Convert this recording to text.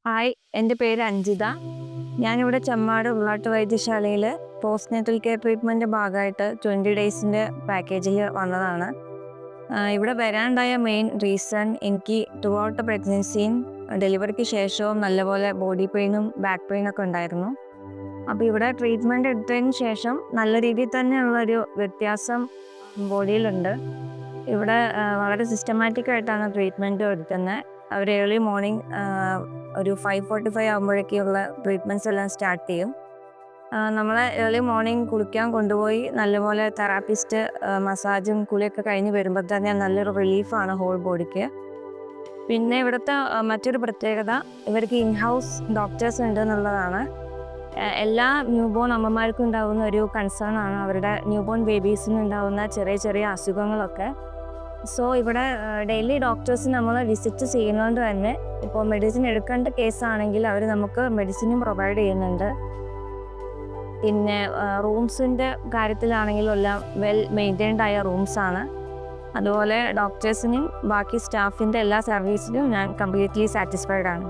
Hi, എൻ്റെ പേര് അഞ്ജിത. ഞാനിവിടെ ചെമ്മാട് ഉള്ളാട്ട് വൈദ്യശാലയിൽ പോസ്റ്റ് നേറ്റൽ കെയർ ട്രീറ്റ്മെൻറ്റ് ഭാഗമായിട്ട് 20 ഡേയ്സിൻ്റെ പാക്കേജിൽ വന്നതാണ്. ഇവിടെ വരാനുണ്ടായ മെയിൻ റീസൺ എനിക്ക് ത്രൂ ഔട്ട് പ്രഗ്നൻസിയും ഡെലിവറിക്ക് ശേഷവും നല്ലപോലെ ബോഡി പെയിനും ബാക്ക് പെയിനൊക്കെ ഉണ്ടായിരുന്നു. അപ്പോൾ ഇവിടെ ട്രീറ്റ്മെൻറ്റ് എടുത്തതിന് ശേഷം നല്ല രീതിയിൽ തന്നെയുള്ളൊരു വ്യത്യാസം ബോഡിയിലുണ്ട്. ഇവിടെ വളരെ സിസ്റ്റമാറ്റിക് ആയിട്ടാണ് ട്രീറ്റ്മെൻറ്റ് എടുക്കുന്നത്. അവർ ഏർലി മോർണിംഗ് ഒരു 5:45 ആകുമ്പോഴേക്കുള്ള ട്രീറ്റ്മെൻറ്റ്സ് എല്ലാം സ്റ്റാർട്ട് ചെയ്യും. നമ്മളെ ഏർലി മോർണിംഗ് കുളിക്കാൻ കൊണ്ടുപോയി നല്ലപോലെ തെറാപ്പിസ്റ്റ് മസാജും കുളിയൊക്കെ കഴിഞ്ഞ് വരുമ്പോൾ തന്നെ നല്ലൊരു റിലീഫാണ് ഹോൾ ബോഡിക്ക്. പിന്നെ ഇവിടുത്തെ മറ്റൊരു പ്രത്യേകത ഇവർക്ക് ഇൻഹൗസ് ഡോക്ടേഴ്സ് ഉണ്ട് എന്നുള്ളതാണ്. എല്ലാ ന്യൂബോൺ അമ്മമാർക്കും ഉണ്ടാകുന്ന ഒരു കൺസേൺ ആണ് അവരുടെ ന്യൂബോൺ ബേബീസിന് ഉണ്ടാകുന്ന ചെറിയ ചെറിയ അസുഖങ്ങളൊക്കെ. സോ ഇവിടെ ഡെയിലി ഡോക്ടേഴ്സ് നമ്മൾ വിസിറ്റ് ചെയ്യുന്നതുകൊണ്ട് തന്നെ ഇപ്പോൾ മെഡിസിൻ എടുക്കേണ്ട കേസാണെങ്കിൽ അവർ നമുക്ക് മെഡിസിനും പ്രൊവൈഡ് ചെയ്യുന്നുണ്ട്. പിന്നെ റൂംസിൻ്റെ കാര്യത്തിലാണെങ്കിലും എല്ലാം വെൽ മെയിൻറ്റൈൻഡ് ആയ റൂംസാണ്. അതുപോലെ ഡോക്ടേഴ്സിനും ബാക്കി സ്റ്റാഫിൻ്റെ എല്ലാ സർവീസിനും ഞാൻ കംപ്ലീറ്റ്ലി സാറ്റിസ്ഫൈഡ് ആണ്.